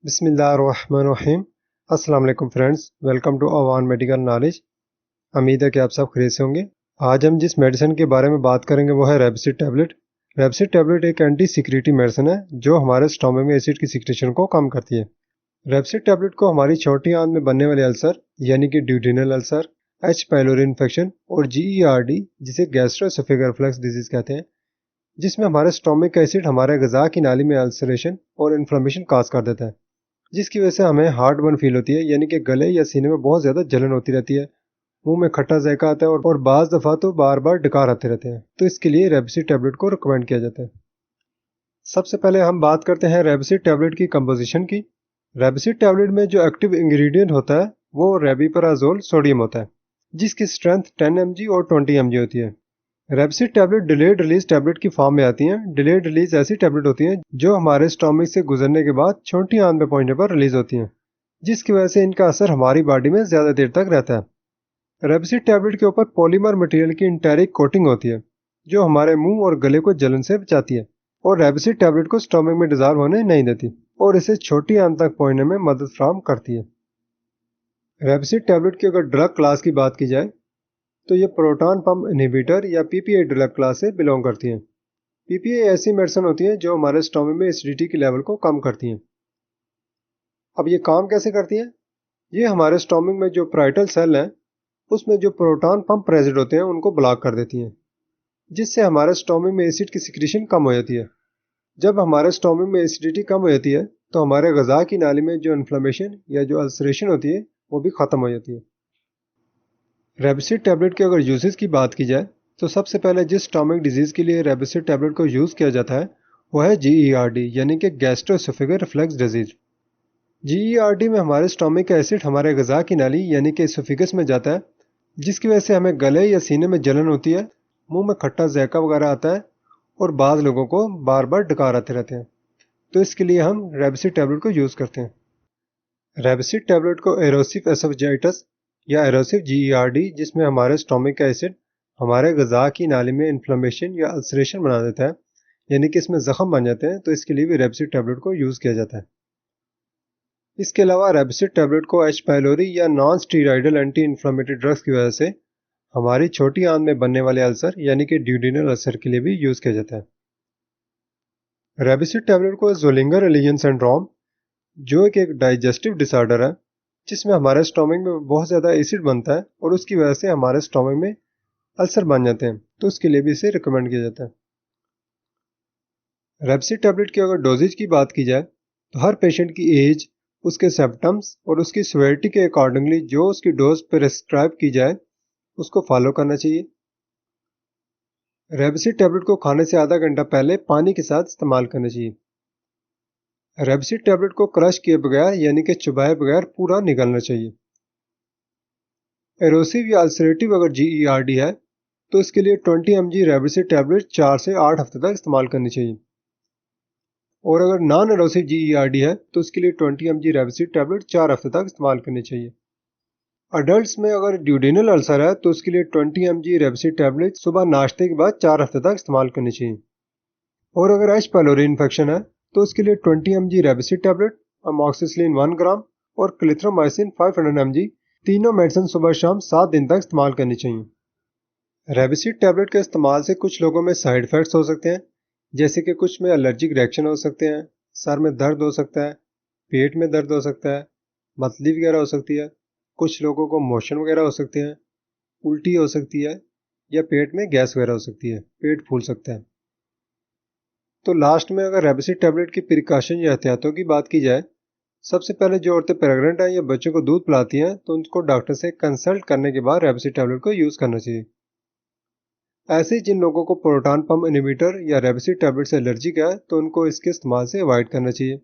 बिस्मिल्लाहिर्रहमानिर्रहीम। अस्सलाम वालेकुम friends, welcome to Awan medical knowledge. उम्मीद है कि आप सब खैरियत से होंगे। आज हम जिस मेडिसिन के बारे में बात करेंगे वो है रेबसिड टैबलेट। रेबसिड टैबलेट एक एंटी सिक्रेटरी मेडिसिन है जो हमारे स्टोमक में एसिड की सिक्रेशन को कम करती है। रेबसिड टैबलेट को हमारी छोटी आंत में बनने वाले अल्सर यानी कि duodenal ulcer, H pylori infection और GERD जिसे गैस्ट्रोएसोफेगल रिफ्लक्स डिजीज कहते हैं, जिसमें हमारे स्टोमक का एसिड हमारे गजा की नाली में अल्सरेशन और इन्फ्लेमेशन काज कर देता है, जिसकी वजह से हमें हार्ट बर्न फील होती है, यानी कि गले या सीने में बहुत ज़्यादा जलन होती रहती है, मुंह में खट्टा जायका आता है और बाज़ दफ़ा तो बार बार डकार आते रहते हैं। तो इसके लिए रेबसिड टैबलेट को रिकमेंड किया जाता है। सबसे पहले हम बात करते हैं रेबसिड टैबलेट की कंपोजिशन की। रेबसिड टैबलेट में जो एक्टिव इंग्रेडिएंट होता है वो रेबिपराजोल सोडियम होता है, जिसकी स्ट्रेंथ 10 mg और 20 mg होती है। रेबसिड टैबलेट डिलेड रिलीज टैबलेट की फॉर्म में आती हैं। डिलेड रिलीज ऐसी टैबलेट होती हैं जो हमारे स्टोमक से गुजरने के बाद छोटी आंत में पहुंचने पर रिलीज होती हैं, जिसकी वजह से इनका असर हमारी बॉडी में ज्यादा देर तक रहता है। रेबसिड टैबलेट के ऊपर पॉलीमर मटेरियल की इंटेरिक कोटिंग होती है जो हमारे मुंह और गले को जलन से बचाती है और रेबसिड टैबलेट को स्टोमक में डिजॉल्व होने नहीं देती और इसे छोटी आंत तक पहुंचने में मदद फराहम करती है। रेबसिड टैबलेट की अगर ड्रग क्लास की बात की जाए तो ये प्रोटॉन पंप इनहिबिटर या PPI ड्रग क्लास से बिलोंग करती हैं। PPI ऐसी मेडिसिन होती हैं जो हमारे स्टोमक में एसिडिटी के लेवल को कम करती हैं। अब ये काम कैसे करती हैं? ये हमारे स्टोमक में जो पाराइटल सेल हैं उसमें जो प्रोटॉन पंप प्रेजेंट होते हैं उनको ब्लॉक कर देती हैं, जिससे हमारे स्टोमक में एसिड की सिक्रीशन कम हो जाती है। जब हमारे स्टोमक में एसिडिटी कम हो जाती है तो हमारे गजा की नाली में जो इन्फ्लेमेशन या जो अल्सरेशन होती है वो भी खत्म हो जाती है। रेबसिड टैबलेट के अगर यूजेस की बात की जाए तो सबसे पहले जिस स्टोमक डिजीज के लिए रेबसिड टैबलेट को यूज किया जाता है वो है GERD यानी कि गैस्ट्रोएसोफेगल रिफ्लक्स डिजीज। GERD में हमारे स्टोमक का एसिड हमारे गजा की नाली यानी कि एसोफेगस में जाता है, जिसकी वजह से हमें गले या सीने में जलन होती है, मुंह में खट्टा जायका वगैरह आता है और बाज़ लोगों को बार बार डकार आते रहते हैं। तो इसके लिए हम रेबसिड टैबलेट को यूज करते हैं। रेबसिड टैबलेट को एरोसिव एसोफेजाइटिस या एरोसिव GERD जिसमें हमारे स्टोमक का एसिड हमारे गजा की नाली में इन्फ्लेमेशन या अल्सरेशन बना देता है, यानी कि इसमें जख्म बन जाते हैं, तो इसके लिए भी रेबसिड टैबलेट को यूज किया जाता है। इसके अलावा रेबसिड टैबलेट को एच पाइलोरी या non steroidal anti inflammatory drugs की वजह से हमारी छोटी आंत में बनने वाले अल्सर यानी कि ड्यूडेनल अल्सर के लिए भी यूज किया जाता है। रेबसिड टैबलेट को ज़ोलिंगर एलियन सिंड्रोम, जो एक डाइजेस्टिव डिसऑर्डर है जिसमें हमारे स्टोमक में बहुत ज़्यादा एसिड बनता है और उसकी वजह से हमारे स्टोमक में अल्सर बन जाते हैं, तो उसके लिए भी इसे रिकमेंड किया जाता है। रेबसिड टैबलेट की अगर डोजेज की बात की जाए तो हर पेशेंट की एज, उसके सिम्टम्स और उसकी सिवियरिटी के अकॉर्डिंगली जो उसकी डोज प्रिस्क्राइब की जाए उसको फॉलो करना चाहिए। रेबसिड टैबलेट को खाने से आधा घंटा पहले पानी के साथ इस्तेमाल करना चाहिए। रेबसिड टैबलेट को क्रश किए बगैर यानी कि चबाए बगैर पूरा निगलना चाहिए। एरोसिव या अल्सरेटिव अगर GERD है तो इसके लिए 20 mg रेबसिड टैबलेट 4 से 8 हफ्ते तक इस्तेमाल करनी चाहिए और अगर नॉन एरोसिव GERD है तो इसके लिए 20 mg रेबसिड टैबलेट 4 हफ्ते तक इस्तेमाल करनी चाहिए। अडल्ट्स में अगर ड्यूडेनल अल्सर है तो उसके लिए 20 mg रेबसिड टैबलेट सुबह नाश्ते के बाद 4 हफ्ते तक इस्तेमाल करनी चाहिए और अगर एच पाइलोरी इन्फेक्शन है तो उसके लिए 20 mg रेबसिड टैबलेट, अमॉक्सिसिलिन 1 ग्राम और क्लिथ्रोमाइसिन 500 mg तीनों मेडिसिन सुबह शाम 7 दिन तक इस्तेमाल करनी चाहिए। रेबसिड टैबलेट के इस्तेमाल से कुछ लोगों में साइड इफेक्ट्स हो सकते हैं, जैसे कि कुछ में एलर्जिक रिएक्शन हो सकते हैं, सर में दर्द हो सकता है, पेट में दर्द हो सकता है, मतली वगैरह हो सकती है, कुछ लोगों को मोशन वगैरह हो सकते हैं, उल्टी हो सकती है या पेट में गैस वगैरह हो सकती है, पेट फूल सकता है। तो लास्ट में अगर रेबसिड टैबलेट की प्रिकॉशन या एहतियातों की बात की जाए, सबसे पहले जो औरतें प्रेग्नेंट हैं या बच्चों को दूध पिलाती हैं तो उनको डॉक्टर से कंसल्ट करने के बाद रेबसिड टैबलेट को यूज़ करना चाहिए। ऐसे ही जिन लोगों को प्रोटॉन पंप इनहिबिटर या रेबसिड टैबलेट से एलर्जी है तो उनको इसके इस्तेमाल से अवॉइड करना चाहिए।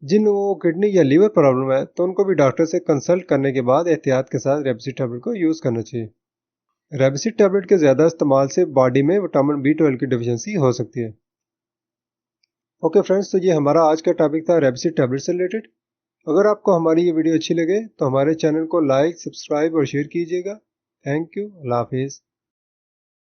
जिन लोगों को किडनी या लीवर प्रॉब्लम है तो उनको भी डॉक्टर से कंसल्ट करने के बाद एहतियात के साथ रेबसिड टैबलेट को यूज़ करना चाहिए। रेबसिड टैबलेट के ज़्यादा इस्तेमाल से बॉडी में विटामिन B12 की डिफिशियंसी हो सकती है। ओके फ्रेंड्स, तो ये हमारा आज का टॉपिक था रेबसिड टैबलेट से रिलेटेड। अगर आपको हमारी ये वीडियो अच्छी लगे तो हमारे चैनल को लाइक, सब्सक्राइब और शेयर कीजिएगा। Thank you. अल्लाह हाफिज़।